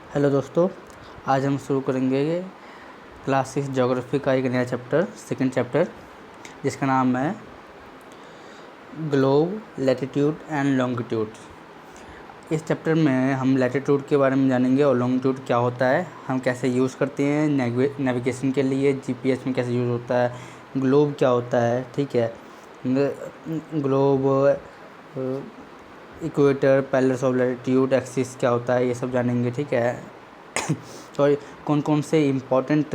Hello दोस्तों, आज हम शुरू करेंगे क्लास 6 ज्योग्राफी का एक नया चैप्टर, सेकंड चैप्टर, जिसका नाम है ग्लोब, लैटिट्यूड एंड लॉन्गिट्यूड। इस चैप्टर में हम लैटिट्यूड के बारे में जानेंगे और लॉन्गिट्यूड क्या होता है, हम कैसे यूज़ करते हैं नेविगेशन के लिए, जीपीएस में कैसे यूज़ होता है, ग्लोब क्या होता है, ठीक है, globe, equator, parallels of latitude, axis क्या होता है, ये सब जानेंगे, ठीक है। और कौन कौन से इम्पोर्टेंट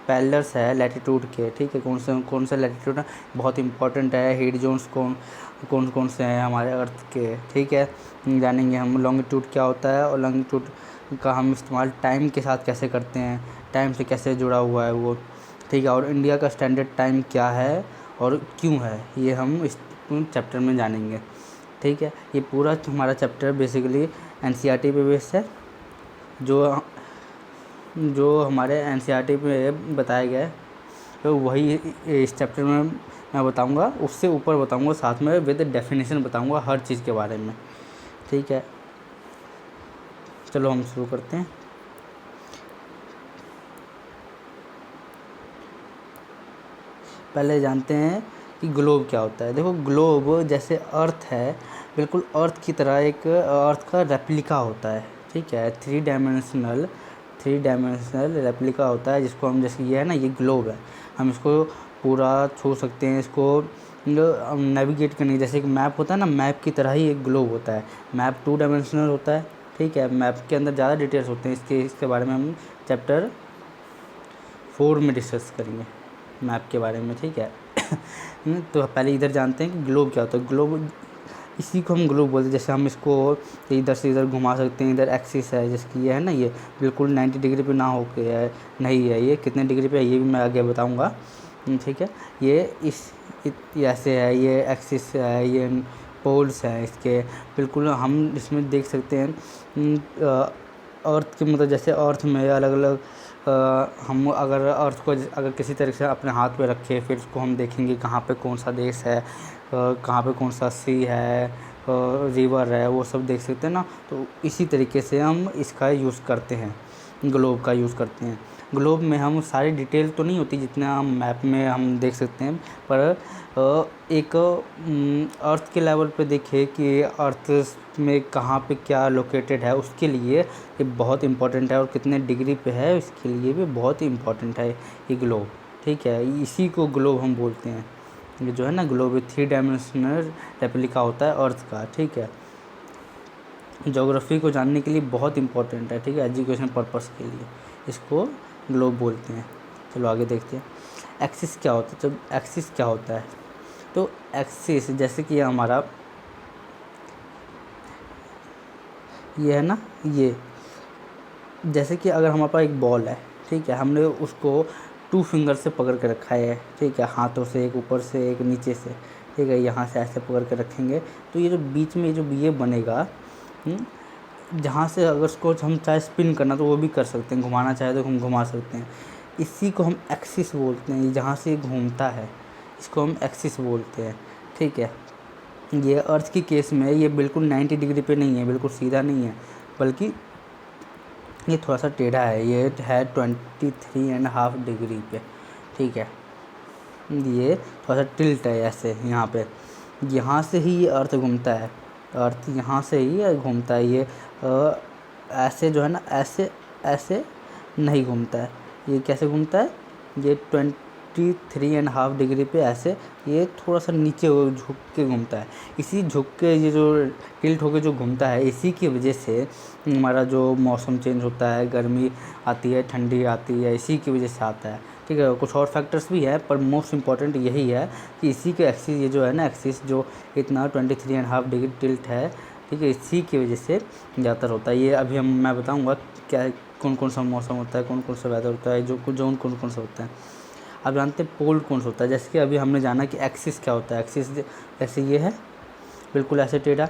पैरेलल्स है लैटिट्यूड के, ठीक है, कौन से लैटिट्यूड बहुत इंपॉर्टेंट है, हीट जोन्स कौन कौन से हैं हमारे अर्थ के, ठीक है, जानेंगे हम। लॉन्गिट्यूड क्या होता है और लॉन्गिट्यूड का हम इस्तेमाल टाइम के साथ कैसे करते हैं, टाइम से कैसे जुड़ा हुआ है वो, ठीक है, और इंडिया का स्टैंडर्ड टाइम क्या है और क्यों है, ये हम इस चैप्टर में जानेंगे, ठीक है। ये पूरा हमारा चैप्टर बेसिकली एनसीईआरटी पे बेस है, जो हमारे एनसीईआरटी में बताया गया है, तो वही इस चैप्टर में मैं बताऊंगा, उससे ऊपर बताऊंगा, साथ में विद डेफिनेशन बताऊंगा हर चीज़ के बारे में, ठीक है। चलो हम शुरू करते हैं। पहले जानते हैं कि ग्लोब क्या होता है। देखो, ग्लोब जैसे अर्थ है, बिल्कुल अर्थ की तरह एक अर्थ का रेप्लिका होता है, ठीक है, थ्री डायमेंशनल रेप्लिका होता है, जिसको हम, जैसे ये है ना, ये ग्लोब है, हम इसको पूरा छू सकते हैं, इसको नेविगेट करने, जैसे एक मैप होता है ना, मैप की तरह ही एक ग्लोब होता है। मैप 2 डायमेंशनल होता है, ठीक है, मैप के अंदर ज़्यादा डिटेल्स होते हैं, इसके बारे में हम चैप्टर 4 में डिस्कस करेंगे, मैप के बारे में, ठीक है। तो पहले इधर जानते हैं कि ग्लोब क्या होता है। ग्लोब, इसी को हम ग्लोब बोलते हैं। जैसे हम इसको इधर से इधर घुमा सकते हैं, इधर एक्सिस है जिसकी, ये है ना, ये बिल्कुल 90 डिग्री पे ना होके है, नहीं है, ये कितने डिग्री पे है ये भी मैं आगे बताऊंगा, ठीक है। ये ऐसे है, ये एक्सिस है, ये पोल्स हैं इसके, बिल्कुल हम इसमें देख सकते हैं। अर्थ के मतलब, जैसे अर्थ में अलग अलग, हम अगर अर्थ को अगर किसी तरीके से अपने हाथ पे रखें, फिर उसको हम देखेंगे कहाँ पे कौन सा देश है, कहाँ पे कौन सा सी है, रिवर है, वो सब देख सकते हैं ना। तो इसी तरीके से हम इसका यूज़ करते हैं, ग्लोब का यूज़ करते हैं। ग्लोब में हम सारी डिटेल तो नहीं होती जितना हम मैप में हम देख सकते हैं, पर एक अर्थ के लेवल पे देखें कि अर्थ में कहाँ पे क्या लोकेटेड है, उसके लिए ये बहुत इम्पोर्टेंट है, और कितने डिग्री पे है इसके लिए भी बहुत ही इम्पोर्टेंट है ये ग्लोब, ठीक है। इसी को ग्लोब हम बोलते हैं। ये जो है ना ग्लोब, 3 डायमेंशनल रेप्लिका होता है अर्थ का, ठीक है। ज्योग्राफी को जानने के लिए बहुत इंपॉर्टेंट है, ठीक है, एजुकेशन पर्पस के लिए इसको ग्लोब बोलते हैं। चलो आगे देखते हैं। एक्सिस क्या होता है। जब एक्सिस क्या होता है, तो एक्सिस जैसे कि हमारा ये है ना, ये जैसे कि अगर हमारे पास एक बॉल है, ठीक है, हमने उसको 2 फिंगर से पकड़ के रखा है, ठीक है, हाथों से, एक ऊपर से एक नीचे से, ठीक है, यहाँ से ऐसे पकड़ के रखेंगे, तो ये जो बीच में जो ये बनेगा, जहाँ से अगर उसको हम चाहे स्पिन करना तो वो भी कर सकते हैं, घुमाना चाहे तो हम घुमा सकते हैं। इसी को हम एक्सिस बोलते हैं, जहाँ से ये घूमता है इसको हम एक्सिस बोलते हैं, ठीक है। ये अर्थ की केस में ये बिल्कुल 90 डिग्री पे नहीं है, बिल्कुल सीधा नहीं है, बल्कि ये थोड़ा सा टेढ़ा है, ये है 23.5 डिग्री पे, ठीक है। ये थोड़ा सा टिल्ट है ऐसे यहाँ पे, यहाँ से ही ये अर्थ घूमता है, अर्थ यहाँ से ही घूमता है। ये ऐसे जो है ना, ऐसे ऐसे नहीं घूमता है। ये कैसे घूमता है, ये 23.5 डिग्री पे ऐसे, ये थोड़ा सा नीचे झुक के घूमता है। इसी झुक के, ये जो टिल्ट होकर जो घूमता है, इसी की वजह से हमारा जो मौसम चेंज होता है, गर्मी आती है, ठंडी आती है, इसी की वजह से आता है, ठीक है। कुछ और फैक्टर्स भी है, पर मोस्ट इम्पॉर्टेंट यही है कि इसी के एक्सिस, ये जो है ना एक्सिस, जो इतना 23.5 डिग्री टिल्ट है, ठीक है, इसी की वजह से ज़्यादातर होता है। ये अभी मैं बताऊंगा क्या, कौन कौन सा मौसम होता है, कौन कौन सा वेदर होता है, जोन कौन कौन सा होता है। अब जानते हैं पोल कौन सा होता है। जैसे कि अभी हमने जाना कि एक्सिस क्या होता है। एक्सिस जैसे ये है, बिल्कुल ऐसे टेढ़ा,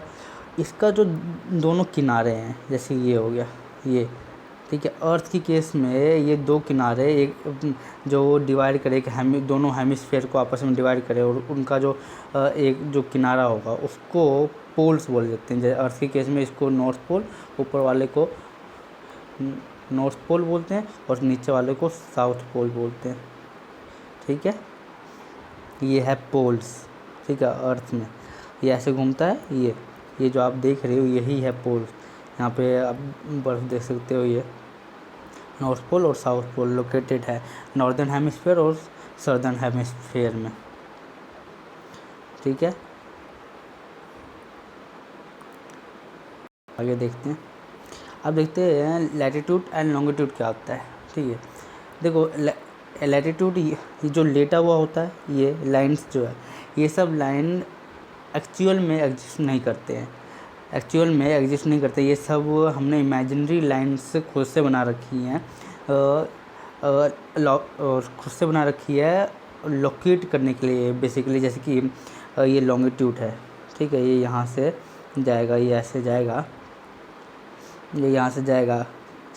इसका जो दोनों किनारे हैं, जैसे ये हो गया ये, ठीक है। अर्थ की केस में ये 2 किनारे, एक जो डिवाइड करे, दोनों हेमिस्फेयर को आपस में डिवाइड करे, और उनका जो एक जो किनारा होगा उसको पोल्स बोल देते हैं। जैसे अर्थ की केस में इसको नॉर्थ पोल, ऊपर वाले को नॉर्थ पोल बोलते हैं, और नीचे वाले को साउथ पोल बोलते हैं। ठीक है, ये है पोल्स। ठीक है, अर्थ में ये ऐसे घूमता है। ये जो आप देख रहे हो यही है पोल। यहाँ पे आप बर्फ़ देख सकते हो। ये नॉर्थ पोल और साउथ पोल लोकेटेड है नॉर्दर्न हेमिस्फीयर और सदर्न हेमिस्फीयर में। ठीक है, आगे देखते हैं। अब देखते हैं लैटिट्यूड एंड लॉन्गिट्यूड क्या होता है। ठीक है, देखो लैटिट्यूड ये जो लेटा हुआ होता है, ये लाइंस जो है, ये सब लाइन एक्चुअल में एग्जिस्ट नहीं करते हैं। ये सब हमने इमेजिनरी लाइन्स खुद से बना रखी हैं, और खुद से बना रखी है लोकेट करने के लिए बेसिकली। जैसे कि ये लॉन्गिट्यूड है। ठीक है, ये यहाँ से जाएगा, ये ऐसे जाएगा, ये यहाँ से जाएगा।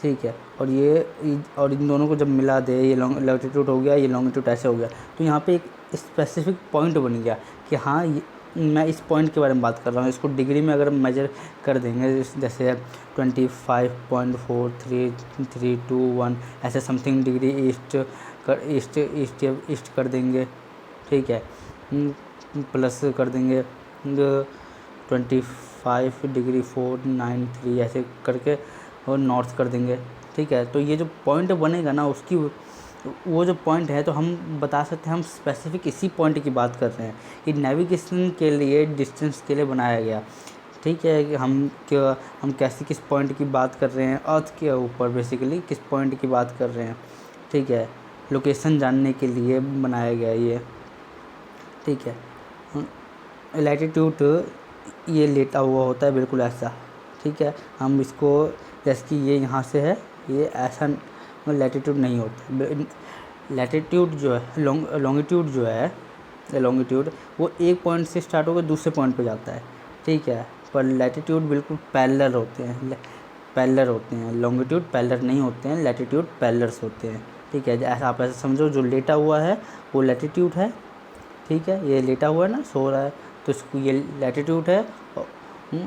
ठीक है, और और इन दोनों को जब मिला दे, ये लैटिट्यूड हो गया, ये लॉन्गिट्यूड ऐसे हो गया, तो यहाँ पे एक स्पेसिफिक पॉइंट बन गया कि हाँ मैं इस पॉइंट के बारे में बात कर रहा हूँ। इसको डिग्री में अगर मेजर कर देंगे, जैसे 25.4331 ऐसे समथिंग डिग्री ईस्ट कर देंगे। ठीक है, प्लस कर देंगे 25°493 ऐसे करके और नॉर्थ कर देंगे। ठीक है, तो ये जो पॉइंट बनेगा ना, उसकी वो जो पॉइंट है, तो हम बता सकते हैं हम स्पेसिफिक इसी पॉइंट की बात कर रहे हैं। ये नेविगेशन के लिए, डिस्टेंस के लिए बनाया गया। ठीक है, कि हम कैसे किस पॉइंट की बात कर रहे हैं, अर्थ के ऊपर बेसिकली किस पॉइंट की बात कर रहे हैं। ठीक है, लोकेशन जानने के लिए बनाया गया ये। ठीक है, लैटिट्यूड ये लेटा हुआ होता है बिल्कुल ऐसा। ठीक है, हम इसको जैसे कि ये यहाँ से है, ये ऐसा लैटिट्यूड नहीं होता। लैटिट्यूड जो है, लॉन्गिट्यूड जो है, लॉन्गिट्यूड वो एक पॉइंट से स्टार्ट होकर दूसरे पॉइंट पे जाता है। ठीक है, पर लैटिट्यूड बिल्कुल पैरेलल होते हैं। लॉन्गिट्यूड पैरेलल नहीं होते हैं, लैटिट्यूड पैरेलल्स होते हैं। ठीक है, ऐसा आप ऐसा समझो, जो लेटा हुआ है वो लैटिट्यूड है। ठीक है, ये लेटा हुआ है ना, सो रहा है, तो इसको ये लैटिट्यूड है,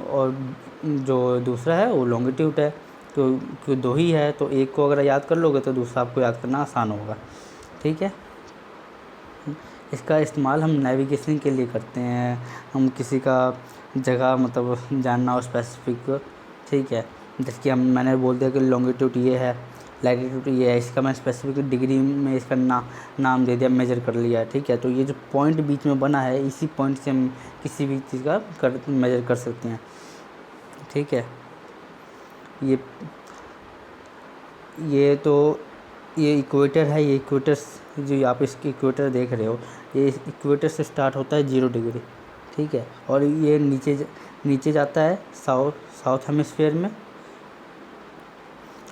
और जो दूसरा है वो लॉन्गिट्यूड है। तो दो ही है, तो एक को अगर याद कर लोगे तो दूसरा आपको याद करना आसान होगा। ठीक है, इसका इस्तेमाल हम नेविगेशन के लिए करते हैं। हम किसी का जगह मतलब जानना हो स्पेसिफिक। ठीक है, जैसे कि मैंने बोल दिया कि लॉन्गिट्यूड ये है, लैटिट्यूड ये है, इसका मैं स्पेसिफिक डिग्री में इसका नाम दे दिया, मेजर कर लिया। ठीक है, तो ये जो पॉइंट बीच में बना है, इसी पॉइंट से हम किसी भी चीज़ का मेजर कर सकते हैं। ठीक है, ये तो ये इक्वेटर है। ये इक्वेटर जो आप इसकी इक्वेटर देख रहे हो, ये इक्वेटर से स्टार्ट होता है 0 डिग्री। ठीक है, और ये नीचे जाता है साउथ हेमिस्फीयर में,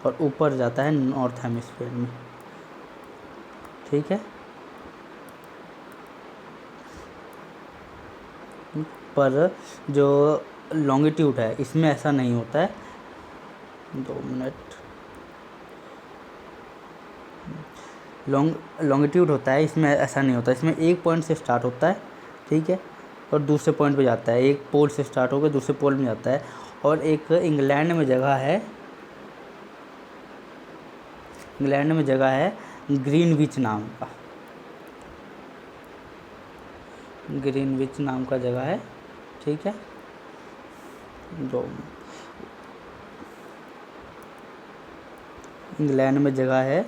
और ऊपर जाता है नॉर्थ हेमिस्फीयर में। ठीक है, पर जो लॉन्गिट्यूड है इसमें ऐसा नहीं होता है। 2 मिनट। लॉन्गिट्यूड होता है, इसमें ऐसा नहीं होता। इसमें एक पॉइंट से स्टार्ट होता है। ठीक है, और दूसरे पॉइंट पे जाता है। एक पोल से स्टार्ट होकर दूसरे पोल में जाता है। और एक इंग्लैंड में जगह है ग्रीनविच नाम का जगह है। ठीक है, इंग्लैंड में जगह है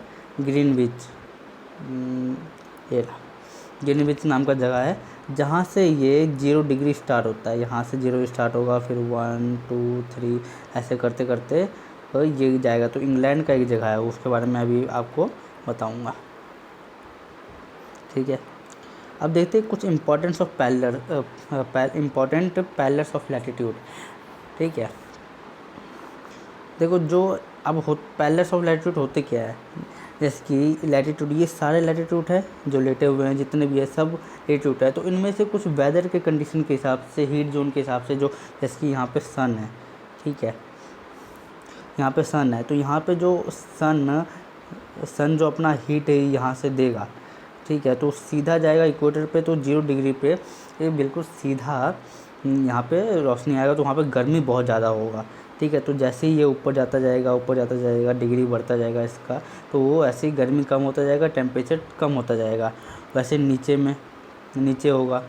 ग्रीनविच नाम का जगह है, जहाँ से ये 0 डिग्री स्टार्ट होता है। यहाँ से 0 स्टार्ट होगा, फिर 1 2 3 ऐसे करते करते तो ये जाएगा। तो इंग्लैंड का एक जगह है, उसके बारे में अभी आपको बताऊंगा। ठीक है, अब देखते हैं कुछ importance of important parallels of latitude. ठीक है, देखो जो अब पैरेलल्स ऑफ लैटिट्यूड होते क्या है, जैसे कि लैटिट्यूड, ये सारे लैटिट्यूड है जो लेटे हुए हैं, जितने भी है सब लैटिट्यूड है। तो इनमें से कुछ वेदर के कंडीशन के हिसाब से, हीट जोन के हिसाब से, जो जैसे कि यहाँ पे सन है। ठीक है, यहाँ पे सन है, तो यहाँ पे जो सन जो अपना हीट है यहाँ से देगा। ठीक है, तो सीधा जाएगा इक्वेटर पे, तो 0 डिग्री पे ये बिल्कुल सीधा यहाँ पे रोशनी आएगा, तो वहाँ पे गर्मी बहुत ज़्यादा होगा। ठीक है। तो जैसे ही ये ऊपर जाता जाएगा, ऊपर जाता जाएगा, डिग्री बढ़ता जाएगा इसका, तो वो ऐसे ही गर्मी कम होता जाएगा, टेम्परेचर कम होता जाएगा। वैसे नीचे होगा,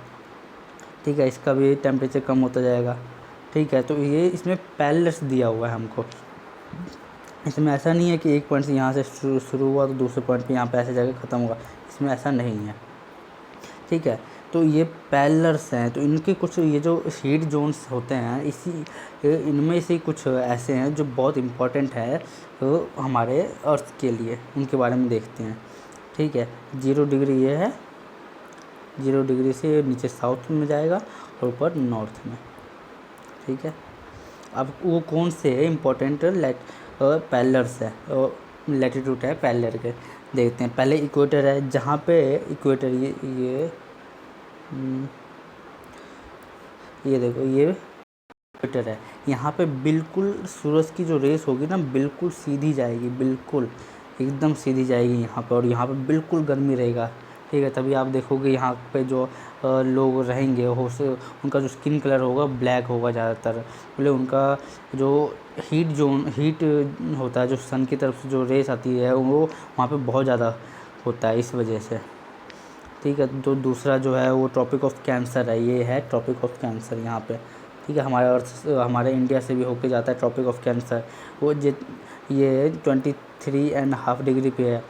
ठीक है, इसका भी टेम्परेचर कम होता जाएगा, ठीक है। तो ये इसमें पैरेलल्स दिया हुआ है हमको। इसमें ऐसा नहीं है कि एक पॉइंट से यहाँ से शुरू हुआ तो दूसरे पॉइंट पे यहाँ पे ऐसे जाकर ख़त्म होगा, इसमें ऐसा नहीं है, ठीक है। तो ये पैरेलल्स हैं, तो इनके कुछ ये जो हीट जोन्स होते हैं इनमें से कुछ ऐसे हैं जो बहुत इम्पोर्टेंट है तो हमारे अर्थ के लिए, उनके बारे में देखते हैं, ठीक है। 0 डिग्री ये है, 0 डिग्री से नीचे साउथ में जाएगा और ऊपर नॉर्थ में, ठीक है। अब वो कौन से इम्पोर्टेंट पैरेलल्स है, लैटिट्यूड है पैरेलल के, देखते हैं। पहले इक्वेटर है, जहाँ पे इक्वेटर ये देखो, ये इक्वेटर है, यहाँ पे बिल्कुल सूरज की जो रेस होगी ना बिल्कुल सीधी जाएगी, बिल्कुल एकदम सीधी जाएगी यहाँ पर, और यहाँ पे बिल्कुल गर्मी रहेगा, ठीक है। तभी आप देखोगे यहाँ पे जो लोग रहेंगे उनका जो स्किन कलर होगा ब्लैक होगा ज़्यादातर, बोले उनका जो हीट होता है, जो सन की तरफ से जो रेस आती है वो वहाँ पे बहुत ज़्यादा होता है इस वजह से, ठीक है। तो दूसरा जो है वो ट्रॉपिक ऑफ कैंसर है, ये है ट्रॉपिक ऑफ कैंसर यहाँ पे, ठीक है। हमारे इंडिया से भी होके जाता है ट्रॉपिक ऑफ कैंसर, ये 23.5 डिग्री पे है,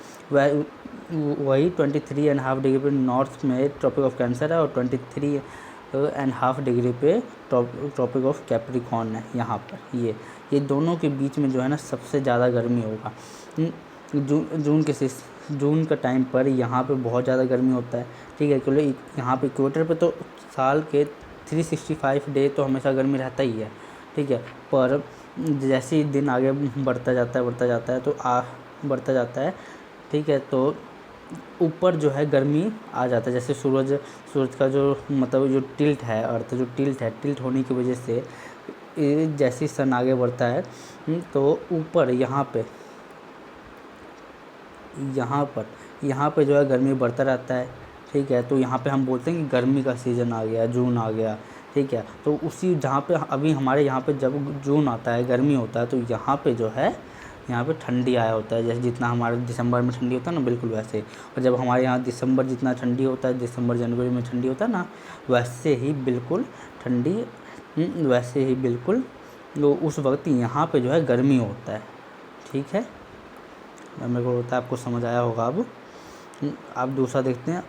वही 23.5 डिग्री पे नॉर्थ में ट्रॉपिक ऑफ कैंसर है, और 23.5 डिग्री पे ट्रॉपिक ऑफ कैप्रिकॉर्न है यहाँ पर। ये दोनों के बीच में जो है ना सबसे ज़्यादा गर्मी होगा। जून का टाइम पर यहाँ पे बहुत ज़्यादा गर्मी होता है, ठीक है। क्योंकि यहाँ पे इक्वेटर पे तो साल के 365 डे तो हमेशा गर्मी रहता ही है, ठीक है। पर जैसे ही दिन आगे बढ़ता जाता है, ठीक है, तो ऊपर जो है गर्मी आ जाता है। जैसे सूरज का जो मतलब जो टिल्ट है, अर्थ जो टिल्ट होने की वजह से जैसे ही सन आगे बढ़ता है तो ऊपर यहाँ पे जो है गर्मी बढ़ता रहता है, ठीक है। तो यहाँ पे हम बोलते हैं कि गर्मी का सीज़न आ गया, जून आ गया, ठीक है। तो उसी जहाँ पे अभी हमारे यहाँ पे जब जून आता है, गर्मी होता है, तो यहाँ पे जो है यहाँ पे ठंडी आया होता है, जैसे जितना हमारे दिसंबर में ठंडी होता है ना बिल्कुल वैसे ही। और जब हमारे यहाँ दिसंबर जितना ठंडी होता है, दिसंबर जनवरी में ठंडी होता है ना, वैसे ही बिल्कुल तो उस वक्त यहाँ पे जो है गर्मी होता है, ठीक है। मेरे को होता है आपको समझ आया होगा। अब आप दूसरा देखते हैं,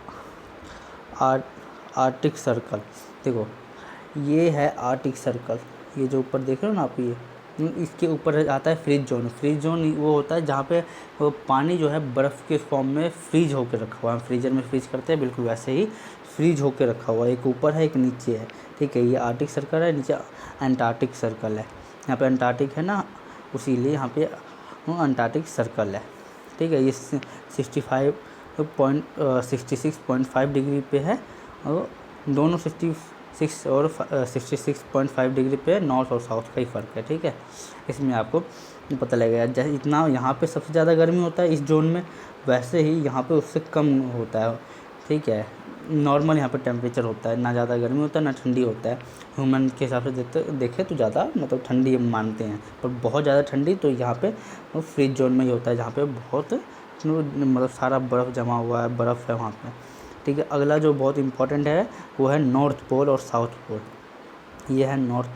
आर्टिक सर्कल। देखो ये है आर्टिक सर्कल, ये जो ऊपर देख रहे हो ना आप, ये इसके ऊपर आता है फ्रीज जोन वो होता है जहाँ पे वो पानी जो है बर्फ़ के फॉर्म में फ्रीज होकर रखा हुआ है, फ्रीजर में फ्रीज करते हैं बिल्कुल वैसे ही फ्रीज होकर रखा हुआ है, एक ऊपर है एक नीचे है, ठीक है। ये आर्टिक सर्कल है, नीचे अंटार्कटिक सर्कल है। यहाँ पे अंटार्कटिक है ना, उसीलिए यहाँ पे अंटार्कटिक सर्कल है, ठीक है। ये 66.5 डिग्री पे है, और दोनों 66 और 66.5 डिग्री पे नॉर्थ और साउथ का ही फ़र्क है, ठीक है। इसमें आपको पता लगेगा, जैसे इतना यहाँ पे सबसे ज़्यादा गर्मी होता है इस जोन में, वैसे ही यहाँ पे उससे कम होता है, ठीक है। नॉर्मल यहाँ पे टेम्परेचर होता है, ना ज़्यादा गर्मी होता है ना ठंडी होता है। ह्यूमन के हिसाब से देखें तो ज़्यादा मतलब ठंडी मानते हैं, पर बहुत ज़्यादा ठंडी तो यहाँ पे फ्रीज जोन में ही होता है, जहाँ पे बहुत मतलब सारा बर्फ़ जमा हुआ है, बर्फ़ है वहाँ पे, ठीक है। अगला जो बहुत इम्पोर्टेंट है वो है नॉर्थ पोल और साउथ पोल। ये है नॉर्थ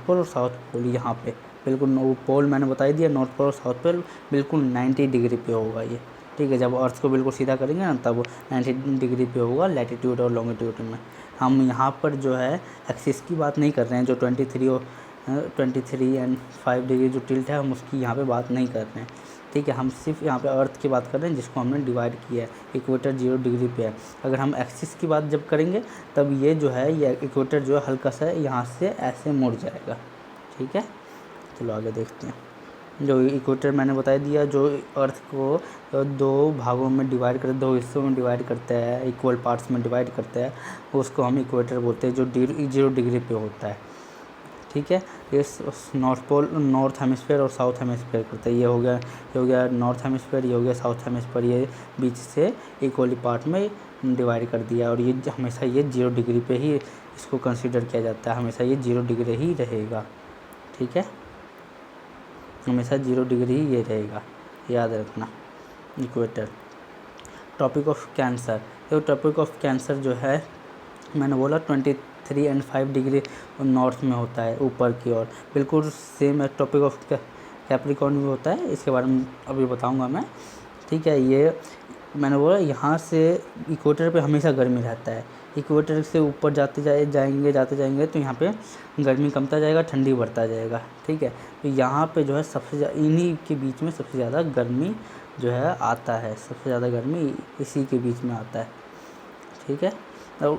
पोल और साउथ पोल, यहाँ पे बिल्कुल पोल मैंने बता ही दिया, नॉर्थ पोल और साउथ पोल बिल्कुल 90 डिग्री पे होगा ये, ठीक है। जब अर्थ को बिल्कुल सीधा करेंगे ना तब 90 डिग्री पे होगा लैटिट्यूड और लॉन्गिट्यूड में। हम यहाँ पर जो है एक्सिस की बात नहीं कर रहे हैं, जो 23.5 डिग्री जो टिल्ट है हम उसकी यहाँ पे बात नहीं कर रहे हैं, ठीक है। हम सिर्फ यहाँ पे अर्थ की बात कर रहे हैं जिसको हमने डिवाइड किया है, इक्वेटर 0 डिग्री पे है। अगर हम एक्सिस की बात जब करेंगे तब ये जो है ये इक्वेटर जो है हल्का सा यहाँ से ऐसे मुड़ जाएगा, ठीक है। चलो आगे देखते हैं। जो इक्वेटर मैंने बता दिया, जो अर्थ को 2 भागों में डिवाइड कर 2 हिस्सों में डिवाइड करता है, इक्वल पार्ट्स में डिवाइड करता है, उसको हम इक्वेटर बोलते हैं, जो 0 डिग्री पे होता है, ठीक है। ये नॉर्थ हेमिस्फीयर और साउथ हेमिस्फीयर करता है। ये हो गया नॉर्थ हेमिस्फीयर, ये हो गया साउथ हेमिस्फीयर, ये बीच से इक्वली पार्ट में डिवाइड कर दिया, और ये हमेशा ये 0 डिग्री पे ही इसको कंसीडर किया जाता है, हमेशा ये 0 डिग्री ही रहेगा, ठीक है। हमेशा 0 डिग्री ये रहेगा, याद रखना इक्वेटर। ट्रॉपिक ऑफ कैंसर, तो ट्रॉपिक ऑफ कैंसर जो है मैंने बोला 23 एंड 5 डिग्री नॉर्थ में होता है, ऊपर की ओर, बिल्कुल सेम है ट्रॉपिक ऑफ कैप्रिकॉर्न भी होता है, इसके बारे में अभी बताऊंगा मैं। ठीक है, ये मैंने बोला यहाँ से इक्वेटर पे हमेशा गर्मी रहता है, इक्वेटर से ऊपर जाते जाएंगे तो यहाँ पे गर्मी कमता जाएगा, ठंडी बढ़ता जाएगा। ठीक है, तो यहाँ पे जो है इन्हीं के बीच में सबसे ज़्यादा गर्मी जो है आता है, सबसे ज़्यादा गर्मी इसी के बीच में आता है। ठीक है, तो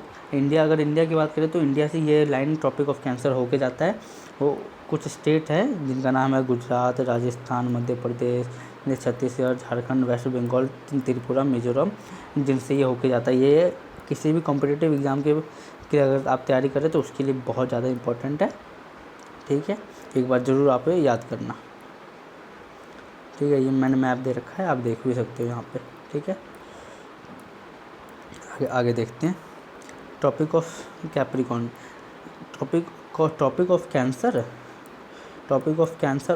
अगर इंडिया की बात करें तो इंडिया से ये लाइन ट्रॉपिक ऑफ कैंसर होके जाता है। वो कुछ स्टेट है जिनका नाम है गुजरात, राजस्थान, मध्य प्रदेश, छत्तीसगढ़, झारखंड, वेस्ट बंगाल, त्रिपुरा, मिजोरम, जिनसे ये होके जाता है। ये किसी भी कॉम्पिटिटिव एग्ज़ाम के अगर आप तैयारी करें तो उसके लिए बहुत ज़्यादा इम्पोर्टेंट है। ठीक है, एक बार ज़रूर आप याद करना। ठीक है, ये मैंने मैप दे रखा है, आप देख भी सकते हो यहाँ पे। ठीक है, आगे देखते हैं। Topic of Capricorn, topic of cancer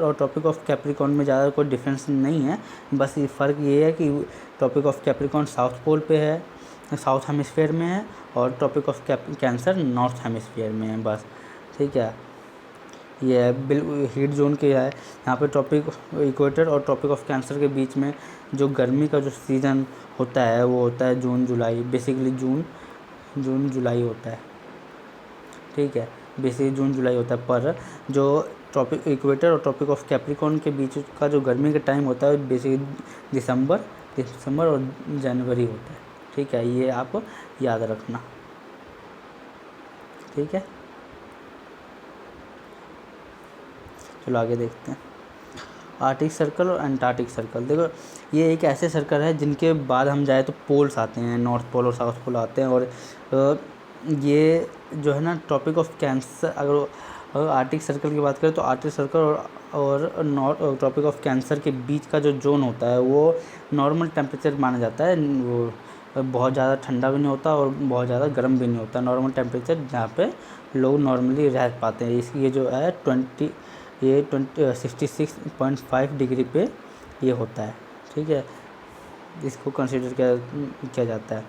और टॉपिक ऑफ कैप्रिकॉर्न में ज़्यादा कोई डिफरेंस नहीं है, बस ये फ़र्क ये है कि topic of capricorn south pole पे है, साउथ हेमिस्फीयर में है, और topic of cancer north hemisphere में है, बस। ठीक है, ये हीट जोन के है यहाँ पे टॉपिक इक्वेटर और टॉपिक ऑफ कैंसर के बीच में जो गर्मी का जो सीज़न होता है वो होता है जून जुलाई, बेसिकली जून जुलाई होता है। ठीक है, बेसिकली जून जुलाई होता है, पर जो टॉपिक इक्वेटर और टॉपिक ऑफ कैप्रिकॉर्न के बीच का जो गर्मी का टाइम होता है बेसिकली दिसंबर और जनवरी होता है। ठीक है, ये आप याद रखना। ठीक है, चलो आगे देखते हैं। आर्टिक सर्कल और अंटार्कटिक सर्कल, देखो ये एक ऐसे सर्कल है जिनके बाद हम जाए तो पोल्स आते हैं, नॉर्थ पोल और साउथ पोल आते हैं। और ये जो है ना टॉपिक ऑफ कैंसर, अगर आर्टिक सर्कल की बात करें तो आर्टिक सर्कल और टॉपिक ऑफ कैंसर के बीच का जो जोन होता है वो नॉर्मल टेम्परेचर माना जाता है। वो बहुत ज़्यादा ठंडा भी नहीं होता और बहुत ज़्यादा गर्म भी नहीं होता, नॉर्मल टेम्परेचर जहाँ पे लोग नॉर्मली रह पाते हैं। ये जो है 66.5 डिग्री पे ये होता है। ठीक है, इसको कंसिडर किया जाता है।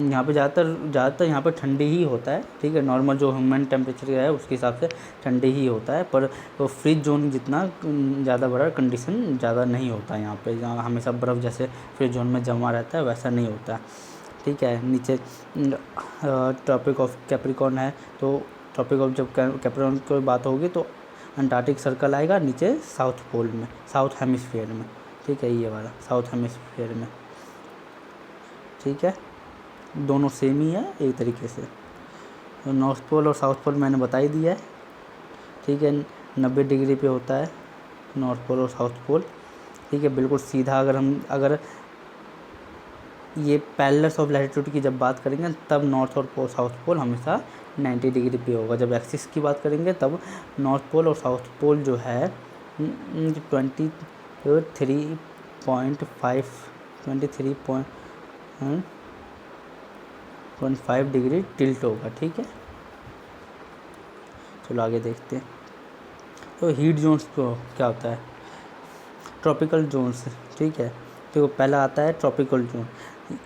यहाँ पे ज़्यादातर यहाँ पे ठंडी ही होता है। ठीक है, नॉर्मल जो ह्यूमन टेम्परेचर है उसके हिसाब से ठंडी ही होता है, पर तो फ्रिज जोन जितना ज़्यादा बड़ा कंडीशन ज़्यादा नहीं होता है यहाँ पे, जहाँ हमेशा बर्फ़ जैसे फ्रिज जोन में जमा रहता है वैसा नहीं होता। ठीक है, नीचे टॉपिक ऑफ कैप्रिकॉर्न है, तो टॉपिक ऑफ जब कैप्रिकॉर्न की बात होगी तो अंटार्कटिक सर्कल आएगा नीचे साउथ पोल में, साउथ हेमिस्फीयर में। ठीक है, ये वाला साउथ हेमिस्फीयर में। ठीक है, दोनों सेम ही है एक तरीके से। तो नॉर्थ पोल और साउथ पोल मैंने बता ही दिया है। ठीक है, 90 डिग्री पे होता है नॉर्थ पोल और साउथ पोल। ठीक है, बिल्कुल सीधा। अगर ये पैरेलल्स ऑफ लैटिट्यूड की जब बात करेंगे तब नॉर्थ और साउथ पोल हमेशा 90 डिग्री पे होगा। जब एक्सिस की बात करेंगे तब नॉर्थ पोल और साउथ पोल जो है 23.5 डिग्री टिल्ट होगा। ठीक है, चलो आगे देखते हैं। तो हीट जोन्स को क्या होता है, ट्रॉपिकल जोन्स। ठीक है, तो पहला आता है ट्रॉपिकल जोन।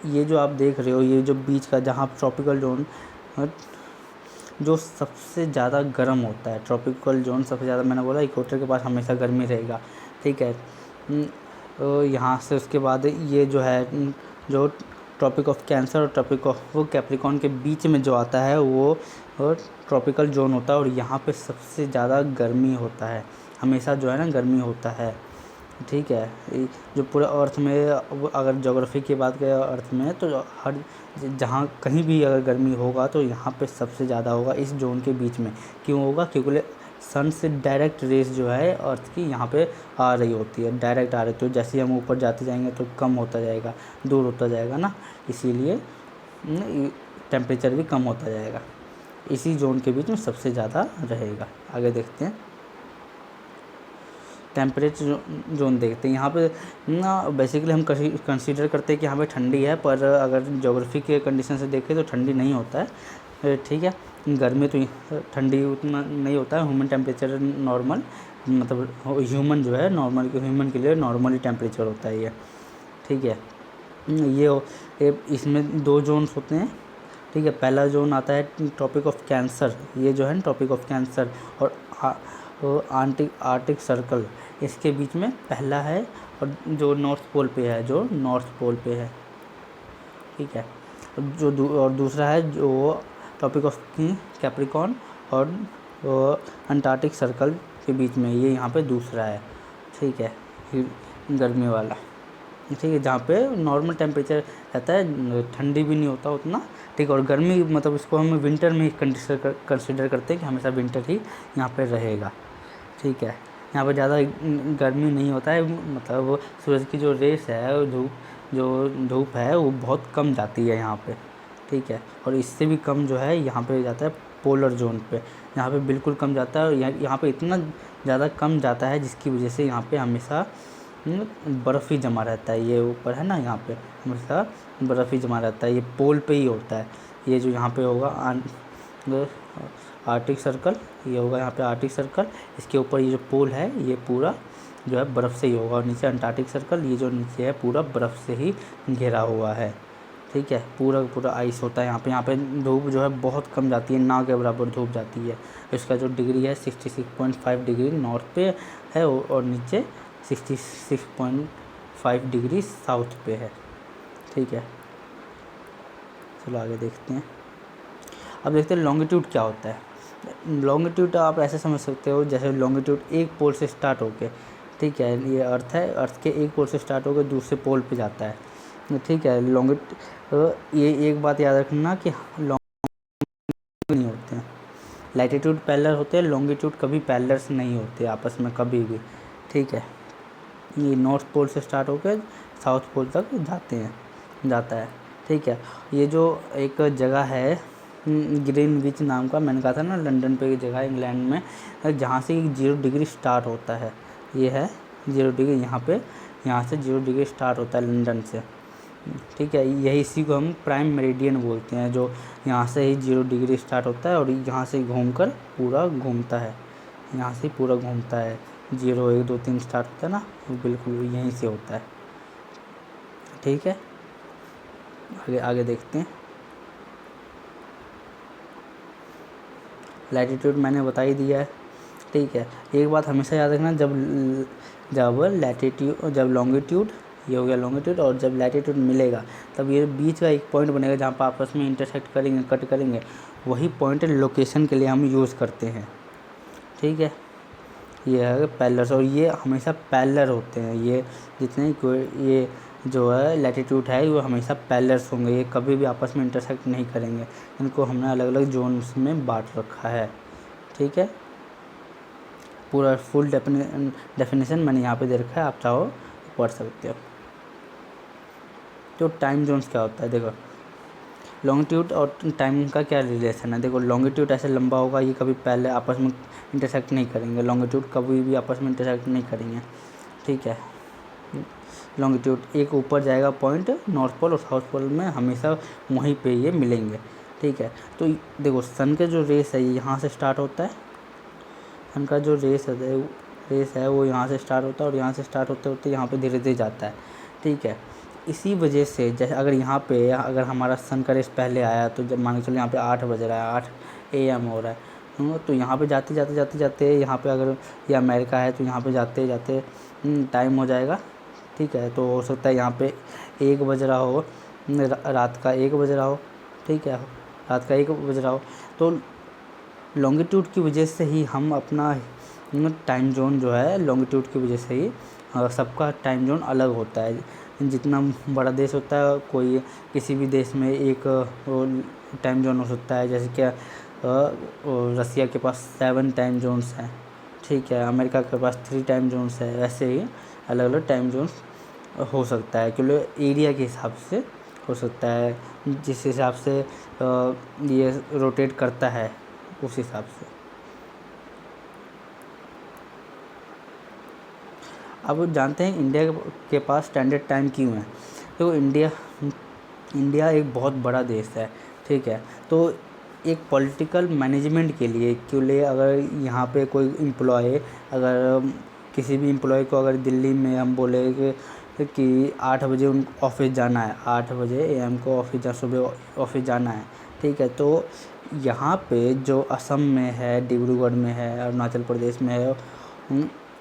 ये जो आप देख रहे हो, ये जो बीच का जहाँ ट्रॉपिकल जोन जो सबसे ज़्यादा गर्म होता है, ट्रॉपिकल जोन सबसे ज़्यादा, मैंने बोला इक्वेटर के पास हमेशा गर्मी रहेगा। ठीक है, तो यहाँ से उसके बाद ये जो है जो ट्रॉपिक ऑफ कैंसर और ट्रॉपिक ऑफ कैप्रिकॉर्न के बीच में जो आता है वो ट्रॉपिकल जोन होता है, और यहाँ पे सबसे ज़्यादा गर्मी होता है, हमेशा जो है ना गर्मी होता है। ठीक है, जो पूरे अर्थ में अगर ज्योग्राफी की बात करें अर्थ में, तो हर जहाँ कहीं भी अगर गर्मी होगा तो यहाँ पे सबसे ज़्यादा होगा इस जोन के बीच में। क्यों होगा, क्योंकि सन से डायरेक्ट रेस जो है अर्थ की यहाँ पे आ रही होती है, डायरेक्ट आ रही, तो जैसे हम ऊपर जाते जाएंगे तो कम होता जाएगा, दूर होता जाएगा ना, इसीलिए टेम्परेचर भी कम होता जाएगा। इसी जोन के बीच में सबसे ज़्यादा रहेगा। आगे देखते हैं, टेम्परेचर जोन देखते हैं। यहाँ पे ना बेसिकली हम कंसीडर करते हैं कि यहाँ पे ठंडी है, पर अगर ज्योग्राफी के कंडीशन से देखें तो ठंडी नहीं होता है। ठीक है, गर्मी तो ठंडी उतना नहीं होता है, ह्यूमन टेम्परेचर नॉर्मल मतलब ह्यूमन जो है नॉर्मल ह्यूमन के लिए नॉर्मली टेम्परेचर होता है ये, ठीक है। इसमें 2 जोन्स होते हैं, ठीक है। पहला जोन आता है ट्रॉपिक ऑफ कैंसर, ये जो है ट्रॉपिक ऑफ कैंसर, और आर्टिक सर्कल इसके बीच में पहला है, और जो नॉर्थ पोल पे है, जो नॉर्थ पोल पे है, ठीक है। और दूसरा है जो ट्रॉपिक ऑफ कैप्रिकॉर्न और अंटार्कटिक सर्कल के बीच में, ये यहाँ पे दूसरा है, ठीक है, गर्मी वाला, ठीक है, जहाँ पे नॉर्मल टेम्परेचर रहता है, ठंडी भी नहीं होता उतना, ठीक है। और गर्मी मतलब इसको हम विंटर में कंसिडर करते हैं कि हमेशा विंटर ही यहाँ पे रहेगा, ठीक है। यहाँ पर ज़्यादा गर्मी नहीं होता है, मतलब सूरज की जो रेस है, धूप है वो बहुत कम जाती है यहाँ पे, ठीक है। और इससे भी कम जो है यहाँ पे जाता है पोलर जोन पे, यहाँ पे बिल्कुल कम जाता है, और यहाँ पे इतना ज़्यादा कम जाता है जिसकी वजह से यहाँ पे हमेशा बर्फ़ ही जमा रहता है। ये ऊपर है ना, यहाँ पे हमेशा बर्फ़ ही जमा रहता है, ये पोल पे ही होता है। ये जो यहाँ पे होगा आर्टिक सर्कल, ये होगा यहाँ पे आर्टिक सर्कल, इसके ऊपर ये जो पोल है ये पूरा जो है बर्फ़ से ही होगा, और नीचे अंटार्कटिक सर्कल, ये जो नीचे है पूरा बर्फ़ से ही घिरा हुआ है, ठीक है। पूरा आइस होता है यहाँ पे धूप जो है बहुत कम जाती है, ना के बराबर धूप जाती है। इसका जो डिग्री है 66.5 डिग्री नॉर्थ पे है, और नीचे 66.5 डिग्री साउथ पे है, ठीक है। चलो आगे देखते हैं। अब देखते हैं लॉन्गिट्यूड क्या होता है। लॉन्गिट्यूड आप ऐसे समझ सकते हो जैसे लॉन्गिट्यूड एक पोल से स्टार्ट होके, ठीक है, ये अर्थ है, अर्थ के एक पोल से स्टार्ट होकर दूसरे पोल पे जाता है, ठीक है। ये एक बात याद रखना कि लॉन्गिट्यूड नहीं होते हैं, लैटिट्यूड पैरेलल होते हैं, लॉन्गिट्यूड कभी पैरेलल्स नहीं होते आपस में कभी भी, ठीक है। ये नॉर्थ पोल से स्टार्ट होकर साउथ पोल तक जाता है, ठीक है। ये जो एक जगह है ग्रीनविच नाम का, मैंने कहा था ना लंदन पे एक जगह इंग्लैंड में, जहाँ से 0 डिग्री स्टार्ट होता है, ये है 0 डिग्री, यहाँ से 0 डिग्री स्टार्ट होता है लंदन से, ठीक है। यही इसी को हम प्राइम मेरिडियन बोलते हैं, जो यहाँ से ही 0 डिग्री स्टार्ट होता है और यहाँ से घूमकर पूरा घूमता है, यहाँ से पूरा घूमता है, 0 1 2 3 स्टार्ट होता है ना, वो बिल्कुल यहीं से होता है, ठीक है। आगे देखते हैं। लैटिट्यूड मैंने बता ही दिया है, ठीक है। एक बात हमेशा याद रखना, जब लॉन्गिट्यूड, ये हो गया लॉन्गिट्यूड, और जब लैटिट्यूड मिलेगा तब ये बीच का एक पॉइंट बनेगा जहाँ पर आपस में इंटरसेक्ट करेंगे, कट करेंगे, वही पॉइंट लोकेशन के लिए हम यूज़ करते हैं, ठीक है। ये है पैरेलल्स, और ये हमेशा पैरेलल होते हैं, ये जितने ये जो है लैटिट्यूड है वो हमेशा पैरेलल्स होंगे, ये कभी भी आपस में इंटरसेक्ट नहीं करेंगे। इनको हमने अलग अलग जोन्स में बांट रखा है, ठीक है। पूरा फुल डेफिनेशन मैंने यहाँ पे दे रखा है, आप चाहो पढ़ सकते हो। तो टाइम जोन्स क्या होता है, देखो लॉन्गिट्यूड और टाइम का क्या रिलेशन है। देखो लॉन्गिट्यूड ऐसे लंबा होगा, ये कभी पहले आपस में इंटरसेक्ट नहीं करेंगे, लॉन्गिट्यूड कभी भी आपस में इंटरसेक्ट नहीं करेंगे, ठीक है। लॉन्गिट्यूड एक ऊपर जाएगा पॉइंट, नॉर्थ पोल और साउथ पोल में हमेशा वहीं पे ये मिलेंगे, ठीक है। तो देखो सन के जो रेस है ये यहाँ से स्टार्ट होता है, सन का जो रेस है वो यहाँ से स्टार्ट होता है, और यहाँ से स्टार्ट होते होते यहाँ पे धीरे धीरे जाता है, ठीक है। इसी वजह से जैसे अगर यहाँ पे अगर हमारा सन का रेस पहले आया, तो जब मान के चलो यहाँ पे 8 बज रहा है, 8 AM हो रहा है, तो यहाँ पे जाते यहाँ पे अगर ये अमेरिका है तो यहाँ पे जाते जाते टाइम हो जाएगा, ठीक है। तो हो सकता है यहाँ पे 1 बज रहा हो, रात का 1 बज रहा हो, ठीक है, रात का 1 बज रहा हो। तो लॉन्गिट्यूड की वजह से ही हम अपना टाइम जोन जो है, लॉन्गिट्यूड की वजह से ही सबका टाइम जोन अलग होता है। जितना बड़ा देश होता है, कोई किसी भी देश में एक टाइम जोन हो सकता है, जैसे कि रसिया के पास 7 टाइम जोन्स हैं, ठीक है, अमेरिका के पास 3 टाइम जोन्स है, वैसे ही अलग अलग टाइम जोन्स हो सकता है, क्योंकि एरिया के हिसाब से हो सकता है, जिस हिसाब से ये रोटेट करता है उस हिसाब से। अब जानते हैं इंडिया के पास स्टैंडर्ड टाइम क्यों है। तो इंडिया एक बहुत बड़ा देश है, ठीक है। तो एक पॉलिटिकल मैनेजमेंट के लिए अगर यहाँ पे कोई एम्प्लॉय, अगर किसी भी एम्प्लॉय को अगर दिल्ली में हम बोले कि 8 बजे उन ऑफिस जाना है, 8 बजे AM को सुबह ऑफिस जाना है, ठीक है। तो यहाँ पे जो असम में है, डिब्रूगढ़ में है, अरुणाचल प्रदेश में है,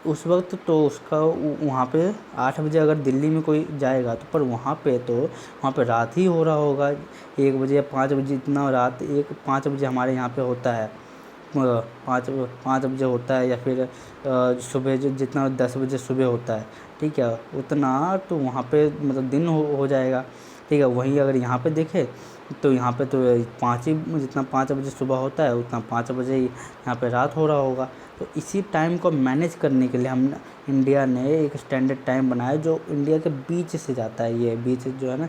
उस वक्त तो उसका वहाँ पे 8 बजे अगर दिल्ली में कोई जाएगा तो पर वहाँ पे रात ही हो रहा होगा, 1 बजे या 5 बजे, इतना रात 5 बजे हमारे यहाँ पे होता है, 5 बजे होता है, या फिर सुबह जितना 10 बजे सुबह होता है, ठीक है, उतना तो वहाँ पे मतलब दिन हो जाएगा, ठीक है। वहीं अगर यहाँ पे देखें तो यहाँ पे तो जितना 5 बजे सुबह होता है उतना 5 बजे ही यहाँ पे रात हो रहा होगा। तो इसी टाइम को मैनेज करने के लिए हम इंडिया ने एक स्टैंडर्ड टाइम बनाया जो इंडिया के बीच से जाता है, ये बीच जो है ना,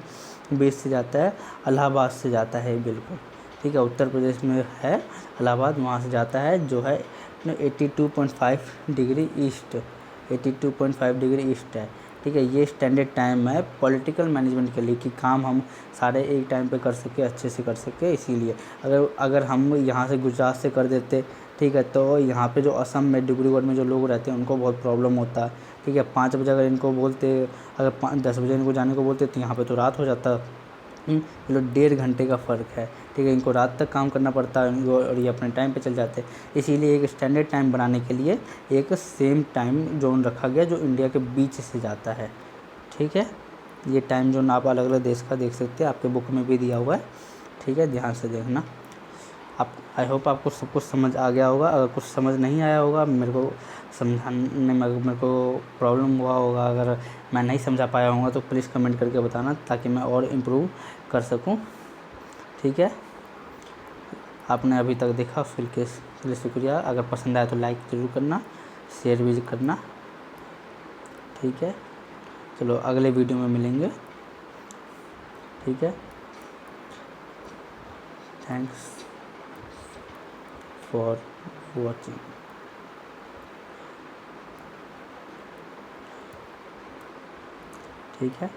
बीच से जाता है, इलाहाबाद से जाता है बिल्कुल, ठीक है। उत्तर प्रदेश में है इलाहाबाद, वहाँ से जाता है जो है 82.5 डिग्री ईस्ट, 82.5 डिग्री ईस्ट है, ठीक है। ये स्टैंडर्ड टाइम है पॉलिटिकल मैनेजमेंट के लिए कि काम हम सारे एक टाइम पे कर सके, अच्छे से कर सके। इसीलिए अगर हम यहाँ से गुजरात से कर देते, ठीक है, तो यहाँ पे जो असम में डिब्रूगढ़ में जो लोग रहते हैं उनको बहुत प्रॉब्लम होता है, ठीक है। 5 बजे अगर इनको बोलते, अगर 10 बजे इनको जाने को बोलते तो यहाँ पे तो रात हो जाता। चलो 1.5 घंटे का फ़र्क है, ठीक है। इनको रात तक काम करना पड़ता है और ये अपने टाइम पे चल जाते हैं। इसीलिए एक स्टैंडर्ड टाइम बनाने के लिए एक सेम टाइम जोन रखा गया जो इंडिया के बीच से जाता है, ठीक है। ये टाइम जोन आप अलग अलग देश का देख सकते हैं, आपके बुक में भी दिया हुआ है, ठीक है, ध्यान से देखना। आप आई होप आपको सब कुछ समझ आ गया होगा। अगर कुछ समझ नहीं आया होगा, मेरे को समझाने में मेरे को प्रॉब्लम हुआ होगा, अगर मैं नहीं समझा पाया होगा तो प्लीज़ कमेंट करके बताना ताकि मैं और इम्प्रूव कर सकूं, ठीक है। आपने अभी तक देखा उसके लिए शुक्रिया। अगर पसंद आया तो लाइक ज़रूर करना, शेयर भी करना, ठीक है। चलो अगले वीडियो में मिलेंगे, ठीक है। थैंक्स फॉर वॉचिंग, ठीक है।